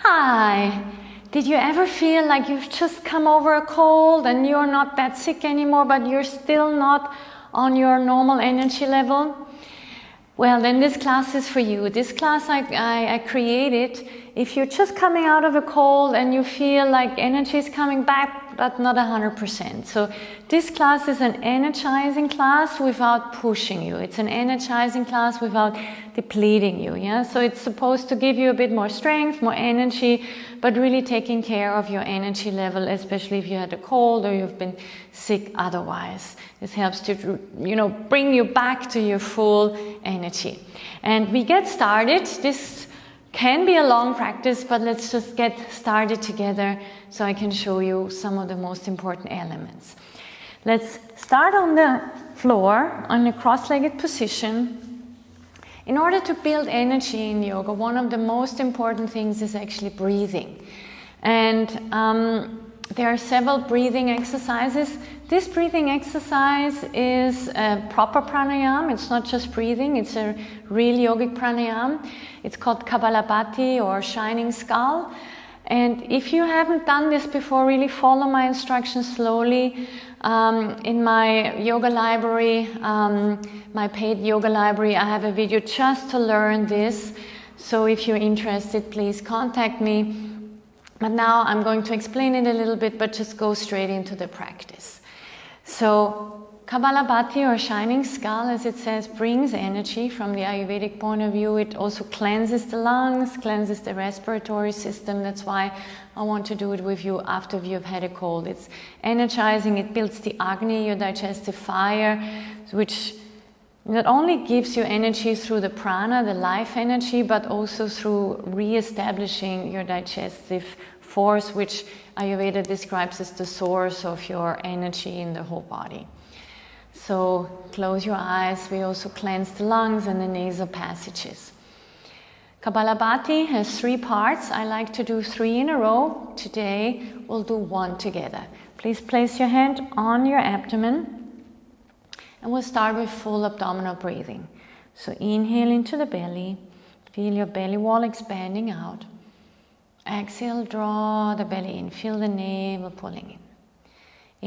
Hi! Did you ever feel like you've just come over a cold and you're not that sick anymore, but you're still not on your normal energy level? Well, then this class is for you. This class I created if you're just coming out of a cold and you feel like energy is coming back, but not 100%. So this class is an energizing class without pushing you. It's an energizing class without depleting you. Yeah. So it's supposed to give you a bit more strength, more energy, but really taking care of your energy level, especially if you had a cold or you've been sick otherwise. This helps to, bring you back to your full energy. And we get started. This can be a long practice, but let's just get started together so I can show you some of the most important elements. Let's start on the floor on a cross-legged position. In order to build energy in yoga, one of the most important things is actually breathing. And there are several breathing exercises. This breathing exercise is a proper pranayama. It's not just breathing, it's a real yogic pranayama. It's called Kapalabhati or shining skull. And if you haven't done this before, really follow my instructions slowly. In my yoga library, my paid yoga library, I have a video just to learn this. So if you're interested, please contact me. But now I'm going to explain it a little bit, but just go straight into the practice. So Kapalabhati or shining skull, as it says, brings energy from the Ayurvedic point of view. It also cleanses the lungs, cleanses the respiratory system. That's why I want to do it with you after you've had a cold. It's energizing. It builds the Agni, your digestive fire, which not only gives you energy through the prana, the life energy, but also through re-establishing your digestive force, which Ayurveda describes as the source of your energy in the whole body. So close your eyes. We also cleanse the lungs and the nasal passages. Kapalabhati has 3 parts. I like to do 3 in a row. Today we'll do 1 together. Please place your hand on your abdomen. And we'll start with full abdominal breathing. So inhale into the belly. Feel your belly wall expanding out. Exhale, draw the belly in. Feel the navel pulling in.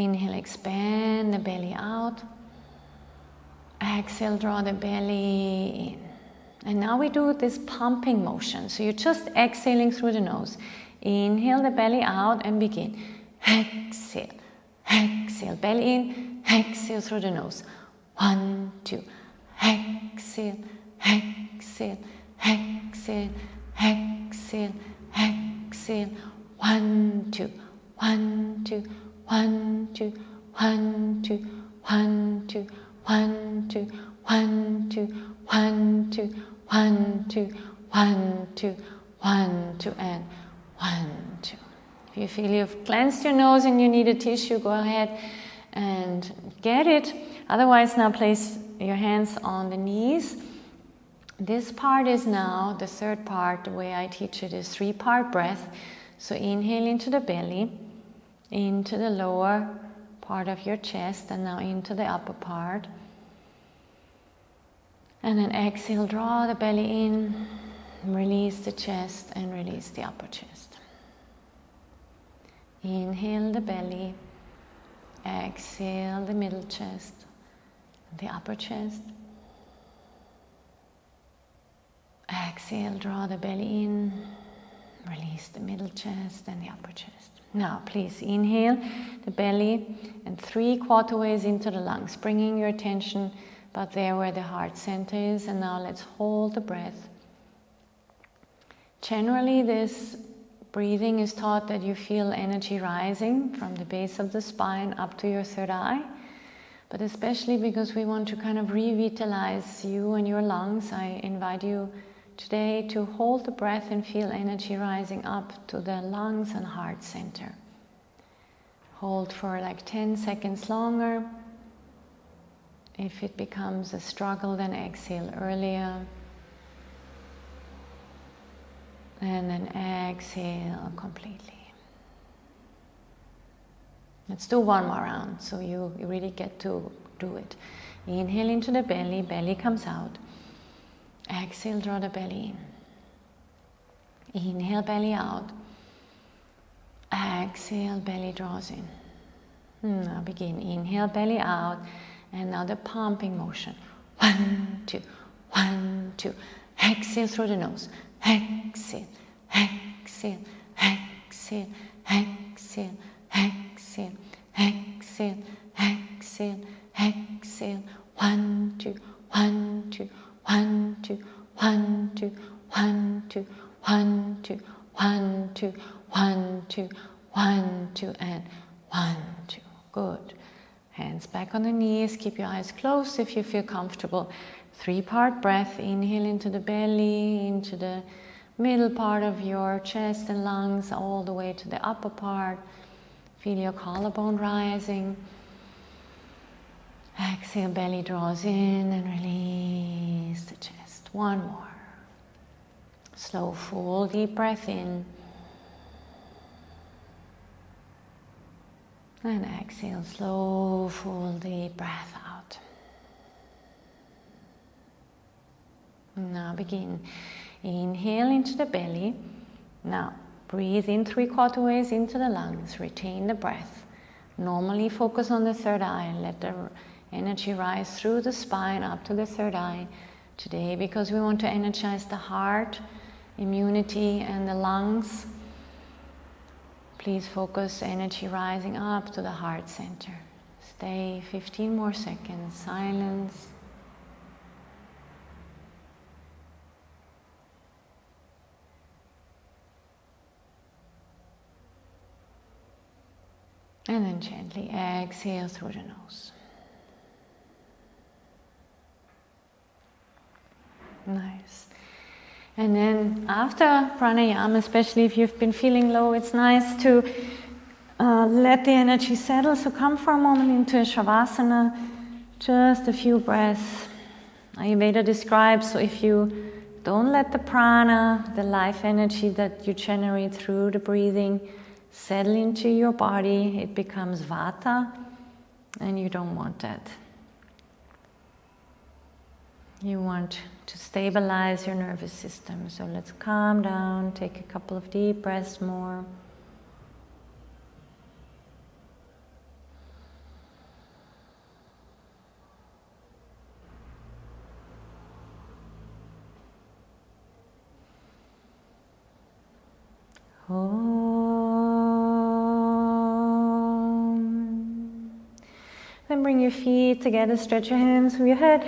Inhale, expand the belly out. Exhale, draw the belly in. And now we do this pumping motion. So you're just exhaling through the nose. Inhale the belly out and begin. Exhale, exhale, belly in. Exhale through the nose. 1, 2, exhale, exhale, exhale, exhale, exhale. 1, 2, 1, 2, 1, 2, 1, 2, 1, 2, 1, 2, 1, 2, 1, 2, 1, 2, 1, 2, 1, 2, and 1, 2. If you feel you've cleansed your nose and you need a tissue, go ahead and get it. Otherwise, now place your hands on the knees. This part is now the 3rd part. The way I teach it is 3-part breath. So inhale into the belly, into the lower part of your chest, and now into the upper part. And then exhale, draw the belly in, release the chest and release the upper chest. Inhale the belly, exhale the middle chest, the upper chest. Exhale, draw the belly in, release the middle chest and the upper chest. Now please inhale the belly and 3 quarterways into the lungs, bringing your attention about there where the heart center is. And now let's hold the breath. Generally, this breathing is taught that you feel energy rising from the base of the spine up to your 3rd eye. But especially because we want to kind of revitalize you and your lungs, I invite you today to hold the breath and feel energy rising up to the lungs and heart center. Hold for like 10 seconds longer. If it becomes a struggle, then exhale earlier. And then exhale completely. Let's do 1 more round so you really get to do it. Inhale into the belly, belly comes out. Exhale, draw the belly Inhale, belly out. Exhale, belly draws in. Now begin. Inhale, belly out. And now the pumping motion. 1, 2, 1, 2. Exhale through the nose. Exhale, exhale, exhale, exhale, exhale, exhale, exhale, exhale. 1, 2, 1, 2, 1, 2, 1, 2, 1, 2, 1, 2, 1, 2, 1, 2, 1, 2, and 1, 2. Good. Hands back on the knees. Keep your eyes closed if you feel comfortable. 3-part breath. Inhale into the belly, into the middle part of your chest and lungs, all the way to the upper part. Feel your collarbone rising. Exhale, belly draws in and release the chest. One more. Slow, full, deep breath in. And exhale, slow, full, deep breath out. Now begin. Inhale into the belly. Now breathe in 3/4 ways into the lungs. Retain the breath. Normally focus on the third eye. Let the energy rise through the spine up to the third eye. Today, because we want to energize the heart, immunity, and the lungs, please focus energy rising up to the heart center. Stay 15 more seconds. Silence. And then gently exhale through the nose. Nice. And then after pranayama, especially if you've been feeling low, it's nice to let the energy settle. So come for a moment into a Shavasana, just a few breaths. Ayurveda describes, so if you don't let the prana, the life energy that you generate through the breathing, settle into your body, it becomes Vata, and you don't want that. You want to stabilize your nervous system. So let's calm down, take a couple of deep breaths more. Then bring your feet together, stretch your hands from your head,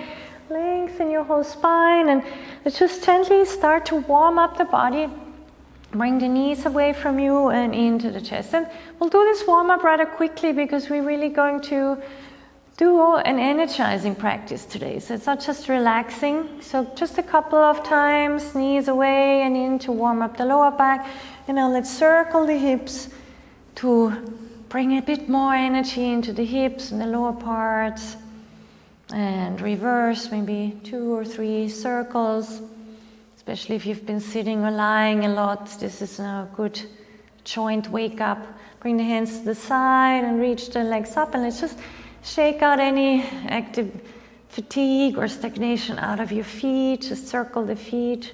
lengthen your whole spine, and let's just gently start to warm up the body. Bring the knees away from you and into the chest. And we'll do this warm up rather quickly because we're really going to do an energizing practice today. So it's not just relaxing. So just a couple of times, knees away and in to warm up the lower back. And now let's circle the hips to bring a bit more energy into the hips and the lower parts. And reverse, maybe 2 or 3 circles. Especially if you've been sitting or lying a lot, this is now a good joint wake up. Bring the hands to the side and reach the legs up, and let's just shake out any active fatigue or stagnation out of your feet. Just circle the feet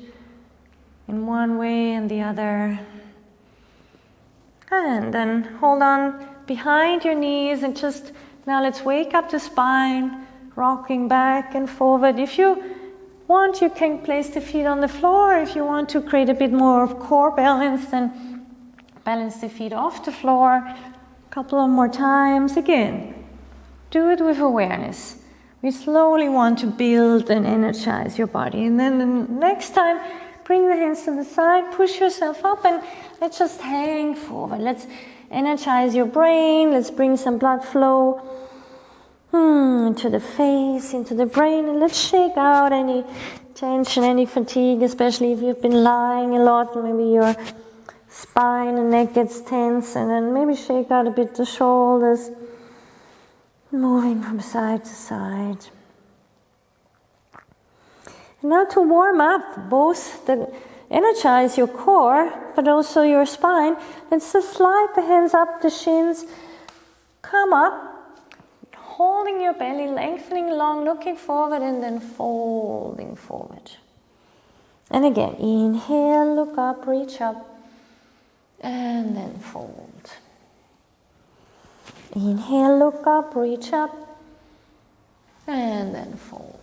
in one way and the other. And then hold on behind your knees and just, now let's wake up the spine, rocking back and forward. If you want, you can place the feet on the floor. If you want to create a bit more of core balance, then balance the feet off the floor. A couple of more times. Again, do it with awareness. We slowly want to build and energize your body. And then the next time, bring the hands to the side, push yourself up, and let's just hang forward. Let's energize your brain. Let's bring some blood flow into the face, into the brain, and let's shake out any tension, any fatigue, especially if you've been lying a lot. Maybe your spine and neck gets tense, and then maybe shake out a bit the shoulders, moving from side to side. And now to warm up both energize your core, but also your spine, let's just slide the hands up the shins, come up, holding your belly, lengthening long, looking forward, and then folding forward. And again, inhale, look up, reach up, and then fold. Inhale, look up, reach up, and then fold.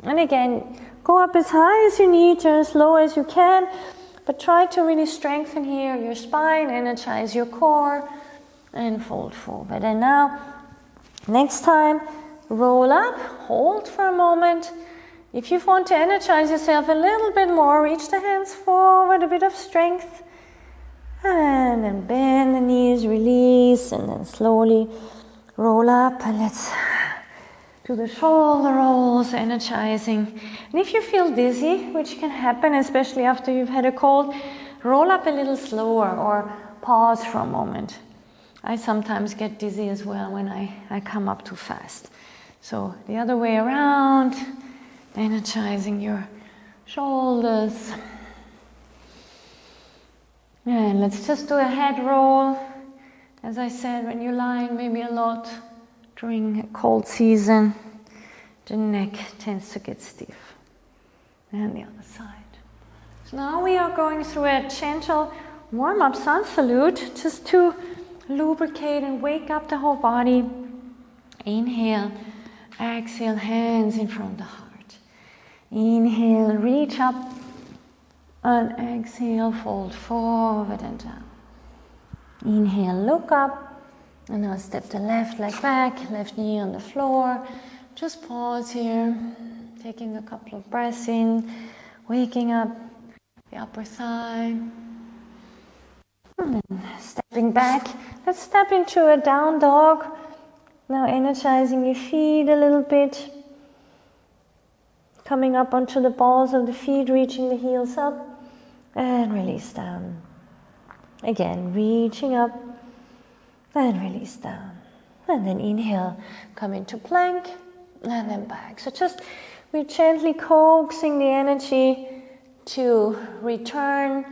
And again, go up as high as you need or as low as you can, but try to really strengthen here your spine, energize your core, and fold forward. And now, next time, roll up, hold for a moment. If you want to energize yourself a little bit more, reach the hands forward, a bit of strength. And then bend the knees, release, and then slowly roll up. And let's do the shoulder rolls, energizing. And if you feel dizzy, which can happen, especially after you've had a cold, roll up a little slower or pause for a moment. I sometimes get dizzy as well when I come up too fast. So the other way around, energizing your shoulders. And let's just do a head roll. As I said, when you're lying maybe a lot during a cold season, the neck tends to get stiff. And the other side. So now we are going through a gentle warm-up sun salute, just to lubricate and wake up the whole body. Inhale, exhale, hands in front of the heart. Inhale, reach up, and exhale, fold forward and down. Inhale, look up, and now step the left leg back, left knee on the floor. Just pause here, taking a couple of breaths in, waking up the upper thigh. And then stepping back, let's step into a down dog. Now energizing your feet a little bit. Coming up onto the balls of the feet, reaching the heels up. And release down. Again, reaching up. And release down. And then inhale, come into plank. And then back. So just we're gently coaxing the energy to return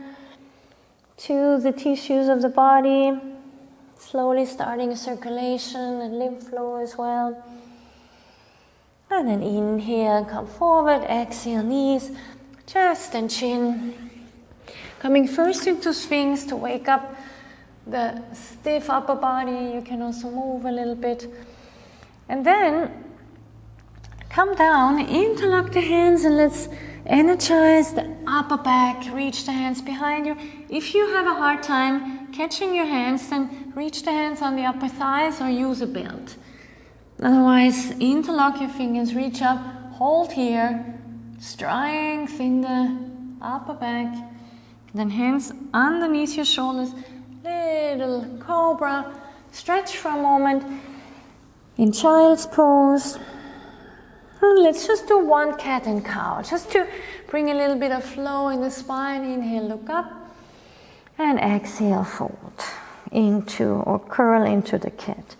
to the tissues of the body, slowly starting a circulation and lymph flow as well. And then inhale, come forward, exhale, knees, chest and chin. Coming first into Sphinx to wake up the stiff upper body. You can also move a little bit. And then come down, interlock the hands, and let's energize the upper back, reach the hands behind you. If you have a hard time catching your hands, then reach the hands on the upper thighs or use a belt. Otherwise, interlock your fingers, reach up, hold here, strength in the upper back. Then hands underneath your shoulders, little cobra. Stretch for a moment in child's pose. Let's just do one cat and cow, just to bring a little bit of flow in the spine. Inhale, look up, and exhale, fold into or curl into the cat.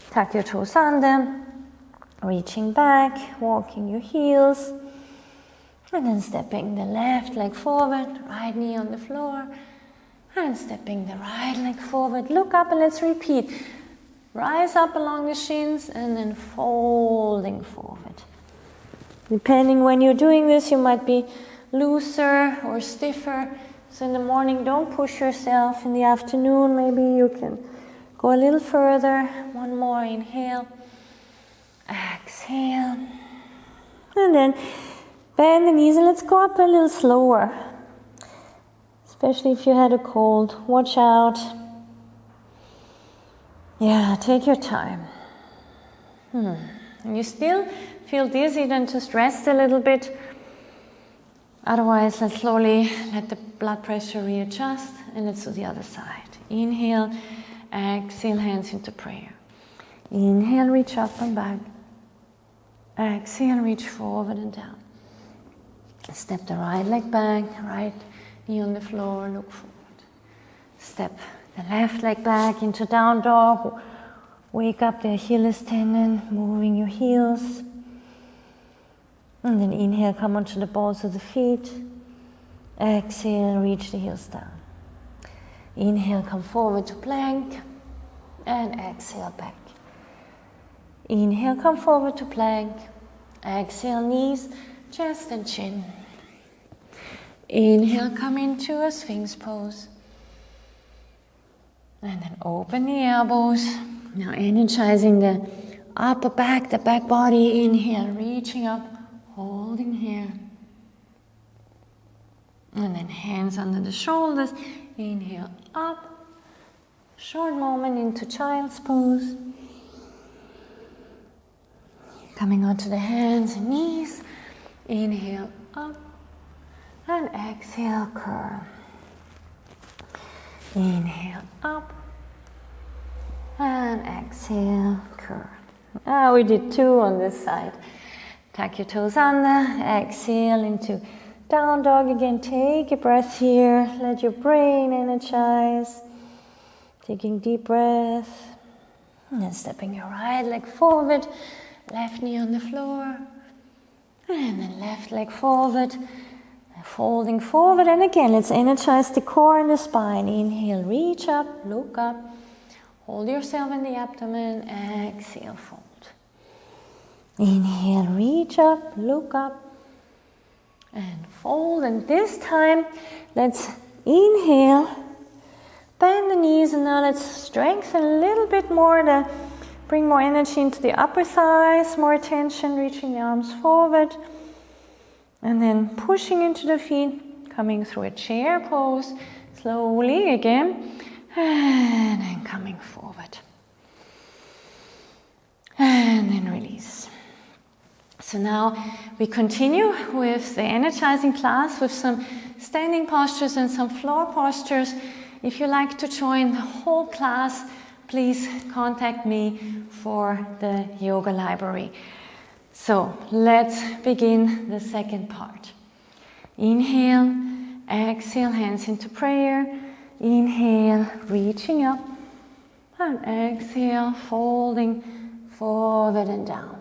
Tuck your toes under, reaching back, walking your heels, and then stepping the left leg forward, right knee on the floor, and stepping the right leg forward. Look up and let's repeat. Rise up along the shins and then folding forward. Depending when you're doing this, you might be looser or stiffer. So in the morning, don't push yourself. In the afternoon, maybe you can go a little further. One more, inhale, exhale. And then bend the knees and let's go up a little slower. Especially if you had a cold, watch out. Yeah, take your time. And you still feel dizzy, then just rest a little bit. Otherwise, let's slowly let the blood pressure readjust, and let's do the other side. Inhale, exhale, hands into prayer. Inhale, reach up and back. Exhale, reach forward and down. Step the right leg back, right knee on the floor, look forward. Step the left leg back into down dog. Wake up the Achilles tendon, moving your heels. And then inhale, come onto the balls of the feet. Exhale, reach the heels down. Inhale, come forward to plank. And exhale, back. Inhale, come forward to plank. Exhale, knees, chest and chin. Inhale, come into a Sphinx pose. And then open the elbows. Now energizing the upper back, the back body. Inhale, reaching up, holding here. And then hands under the shoulders. Inhale, up. Short moment into child's pose. Coming onto the hands and knees. Inhale, up. And exhale, curl. Inhale, up. And exhale, curl. We did 2 on this side. Tuck your toes under. Exhale into down dog again. Take a breath here. Let your brain energize. Taking deep breath. And then stepping your right leg forward. Left knee on the floor. And then left leg forward. Folding forward. And again, let's energize the core and the spine. Inhale, reach up, look up. Hold yourself in the abdomen. Exhale, fold. Inhale, reach up, look up. And fold. And this time, let's inhale. Bend the knees. And now let's strengthen a little bit more. Bring more energy into the upper thighs. More attention, reaching the arms forward. And then pushing into the feet, coming through a chair pose, slowly again, and then coming forward. And then release. So now we continue with the energizing class with some standing postures and some floor postures. If you like to join the whole class, please contact me for the yoga library. So let's begin the second part. Inhale, exhale, hands into prayer. Inhale, reaching up. And exhale, folding forward and down.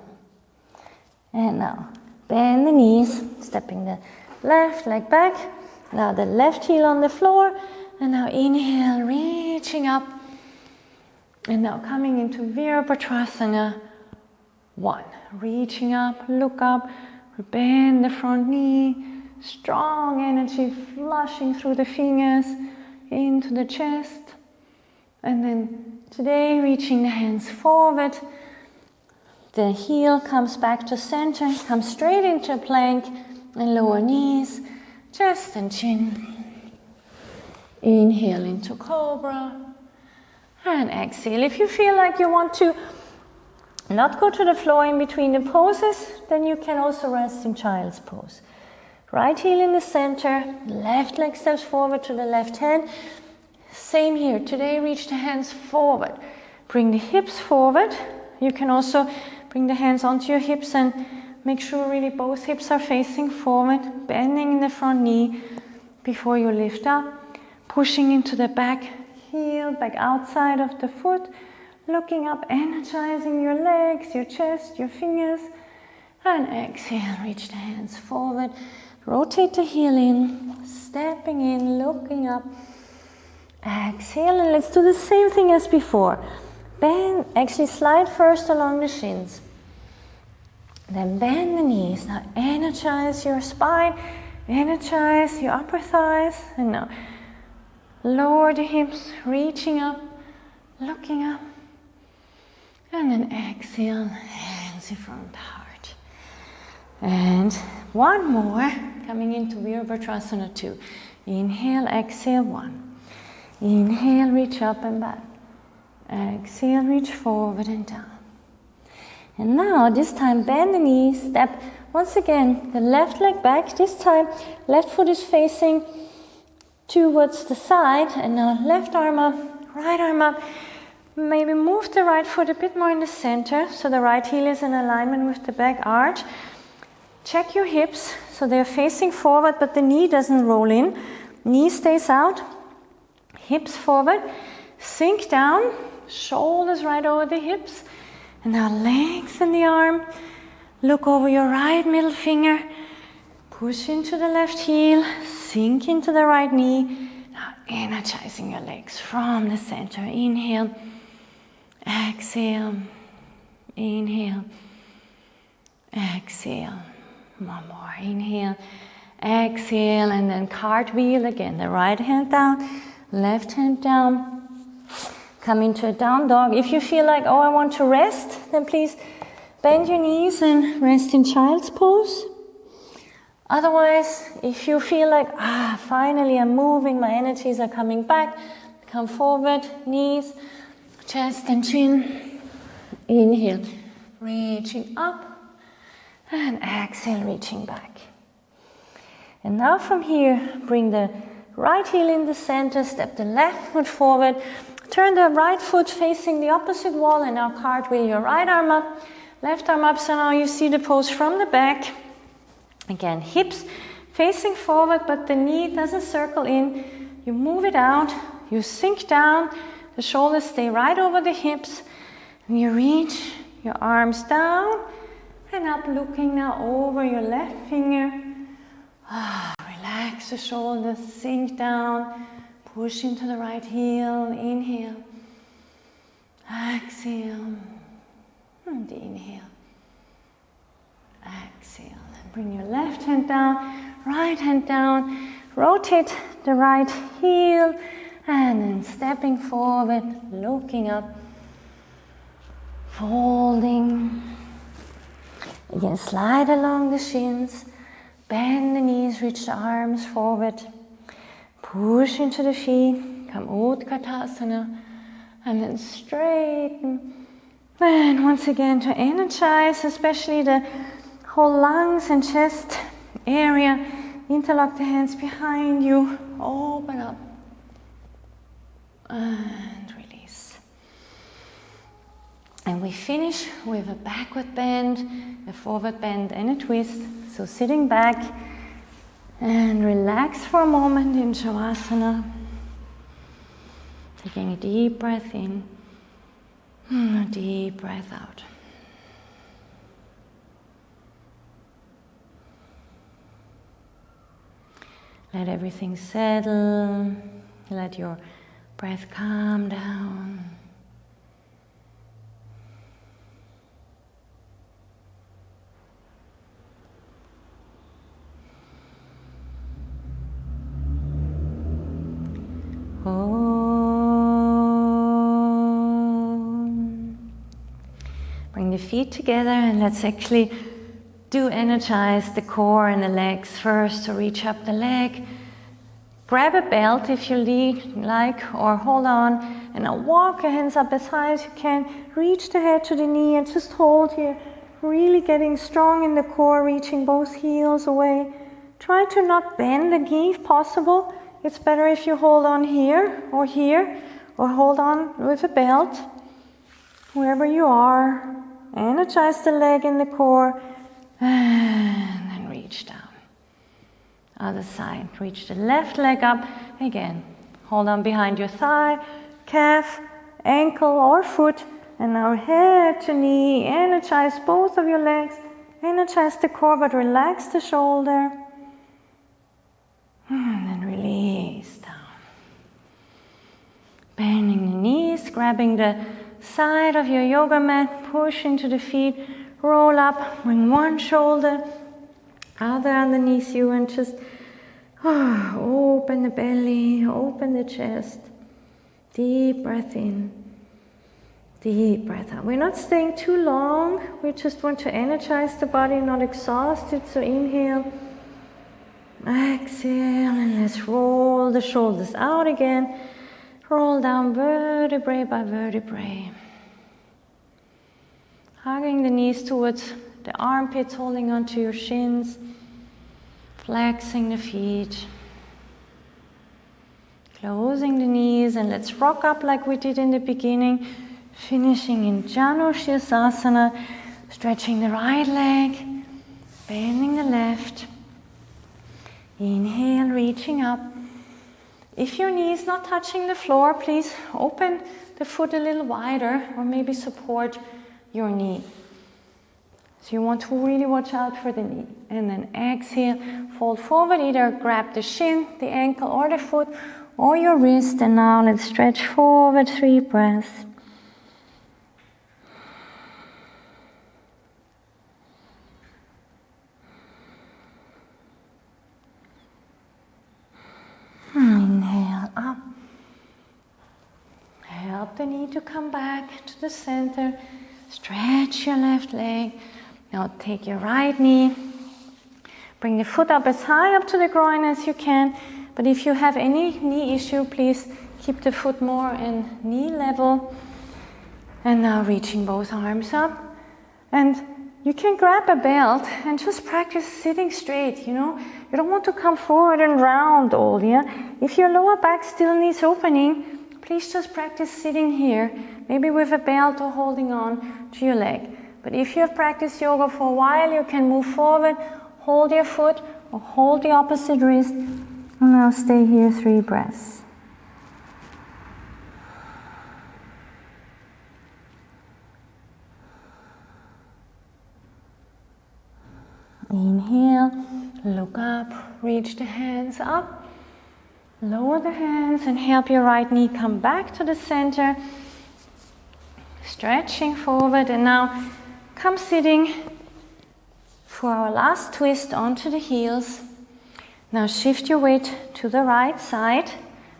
And now, bend the knees, stepping the left leg back. Now the left heel on the floor. And now inhale, reaching up. And now coming into Virabhadrasana 1. Reaching up, look up, bend the front knee, strong energy flushing through the fingers into the chest. And then today reaching the hands forward. The heel comes back to center, comes straight into a plank and lower knees, chest and chin. Inhale into cobra and exhale. If you feel like you want to not go to the floor in between the poses, then you can also rest in child's pose. Right heel in the center, left leg steps forward to the left hand. Same here. Today reach the hands forward. Bring the hips forward. You can also bring the hands onto your hips and make sure really both hips are facing forward, bending in the front knee before you lift up, pushing into the back heel, back outside of the foot. Looking up, energizing your legs, your chest, your fingers. And exhale, reach the hands forward. Rotate the heel in, stepping in, looking up. Exhale, and let's do the same thing as before. Bend, actually slide first along the shins. Then bend the knees. Now energize your spine, energize your upper thighs. And now lower the hips, reaching up, looking up. And then exhale, hands in front of the heart. And one more, coming into Virabhadrasana 2. Inhale, exhale, 1. Inhale, reach up and back. Exhale, reach forward and down. And now, this time, bend the knees, step once again the left leg back. This time, left foot is facing towards the side. And now, left arm up, right arm up. Maybe move the right foot a bit more in the center, so the right heel is in alignment with the back arch. Check your hips, so they're facing forward, but the knee doesn't roll in. Knee stays out, hips forward, sink down, shoulders right over the hips. And now lengthen the arm, look over your right middle finger, push into the left heel, sink into the right knee. Now energizing your legs from the center. Inhale. Exhale, inhale, exhale, one more, inhale, Exhale, and then cartwheel again. The right hand down, left hand down. Come into a down dog. If you feel like, oh, I want to rest, then please bend your knees and rest in child's pose. Otherwise, if you feel like, finally I'm moving, my energies are coming back, come forward, knees, chest and chin. Inhale, reaching up, and exhale, reaching back. And now from here, bring the right heel in the center, step the left foot forward, turn the right foot facing the opposite wall, and now cartwheel your right arm up, left arm up, so now you see the pose from the back. Again, hips facing forward, but the knee doesn't circle in. You move it out, you sink down, the shoulders stay right over the hips, and you reach your arms down and up, looking now over your left finger. Relax the shoulders, sink down, push into the right heel, inhale, exhale, and inhale, exhale. And bring your left hand down, right hand down, rotate the right heel, and then stepping forward, looking up, folding. Again, slide along the shins, bend the knees, reach the arms forward, push into the feet, come Utkatasana, and then straighten. And once again to energize, especially the whole lungs and chest area, interlock the hands behind you, open up, and release. And we finish with a backward bend, a forward bend, and a twist. So sitting back and relax for a moment in Shavasana. Taking a deep breath in, a deep breath out. Let everything settle. Let your breath calm down. Bring the feet together and let's actually do energize the core and the legs first. So reach up the leg, grab a belt if you like, or hold on, and now walk your hands up as high as you can. Reach the head to the knee and just hold here, really getting strong in the core, reaching both heels away. Try to not bend the knee if possible. It's better if you hold on here, or hold on with a belt, wherever you are. Energize the leg and the core, and then reach down. Other side, reach the left leg up. Again, hold on behind your thigh, calf, ankle or foot, and now head to knee. Energize both of your legs, energize the core, but relax the shoulder. And then release down. Bending the knees, grabbing the side of your yoga mat, push into the feet, roll up, bring one shoulder, other underneath you, and just open the belly, open the chest. Deep breath in, deep breath out. We're not staying too long, we just want to energize the body, not exhaust it, so inhale. Exhale, and let's roll the shoulders out again. Roll down vertebrae by vertebrae. Hugging the knees towards the armpits, holding onto your shins. Flexing the feet. Closing the knees, and let's rock up like we did in the beginning. Finishing in Shirshasana. Stretching the right leg. Bending the left. Inhale, reaching up. If your knee is not touching the floor, please open the foot a little wider, or maybe support your knee. So you want to really watch out for the knee. And then exhale, fold forward, either grab the shin, the ankle, or the foot, or your wrist. And now let's stretch forward, 3 breaths. Inhale up. Help the knee to come back to the center. Stretch your left leg. Now take your right knee. Bring the foot up as high up to the groin as you can. But if you have any knee issue, please keep the foot more in knee level. And now reaching both arms up. And you can grab a belt and just practice sitting straight, you know. You don't want to come forward and round all, yeah? If your lower back still needs opening, please just practice sitting here, maybe with a belt or holding on to your leg. But if you have practiced yoga for a while, you can move forward, hold your foot or hold the opposite wrist. And now stay here 3 breaths. Inhale, look up, reach the hands up, lower the hands and help your right knee come back to the center. Stretching forward and now come sitting for our last twist onto the heels. Now shift your weight to the right side,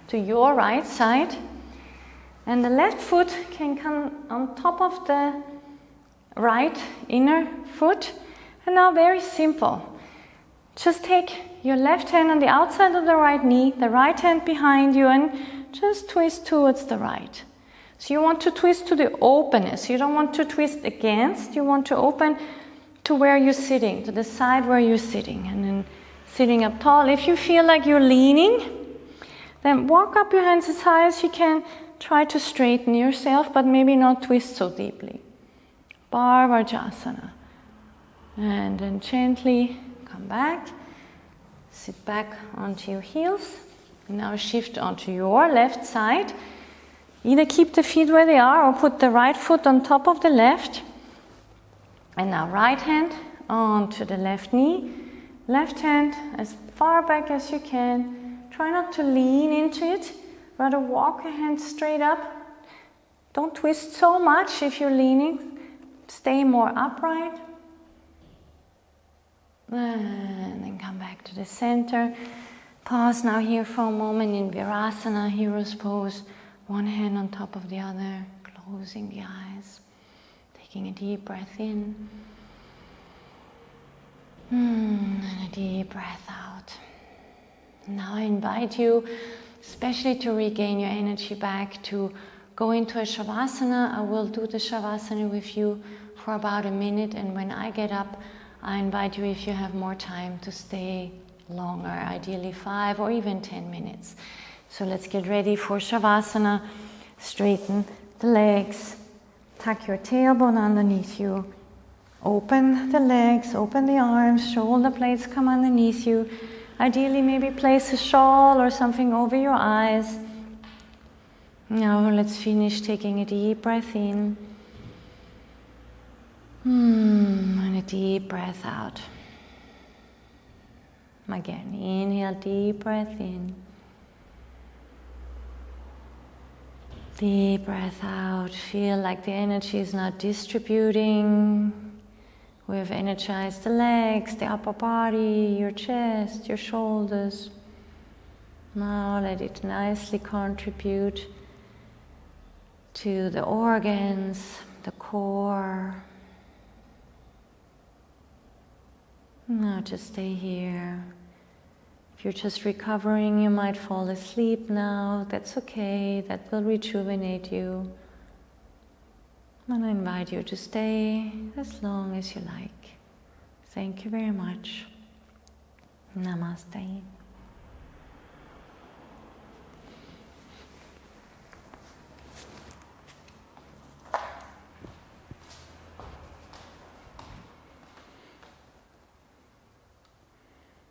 to your right side. And the left foot can come on top of the right inner foot. And now very simple. Just take your left hand on the outside of the right knee, the right hand behind you, and just twist towards the right. So you want to twist to the openness. You don't want to twist against. You want to open to where you're sitting, to the side where you're sitting. And then sitting up tall. If you feel like you're leaning, then walk up your hands as high as you can. Try to straighten yourself, but maybe not twist so deeply. Bharvajasana. And then gently come back. Sit back onto your heels. Now shift onto your left side. Either keep the feet where they are or put the right foot on top of the left. And now right hand onto the left knee. Left hand as far back as you can. Try not to lean into it. Rather walk your hand straight up. Don't twist so much if you're leaning. Stay more upright. And then come back to the center. Pause now here for a moment in Virasana, hero's pose. One hand on top of the other, closing the eyes. Taking a deep breath in. And a deep breath out. Now I invite you, especially to regain your energy back, to go into a Shavasana. I will do the Shavasana with you for about a minute, and when I get up, I invite you, if you have more time, to stay longer, ideally 5 or even 10 minutes. So let's get ready for Shavasana. Straighten the legs, tuck your tailbone underneath you, open the legs, open the arms, shoulder blades come underneath you. Ideally maybe place a shawl or something over your eyes. Now let's finish taking a deep breath in. And a deep breath out. Again, inhale, deep breath in. Deep breath out. Feel like the energy is now distributing. We've energized the legs, the upper body, your chest, your shoulders. Now let it nicely contribute to the organs, the core. Now just stay here. If you're just recovering, you might fall asleep now. That's okay. That will rejuvenate you. And I invite you to stay as long as you like. Thank you very much. Namaste.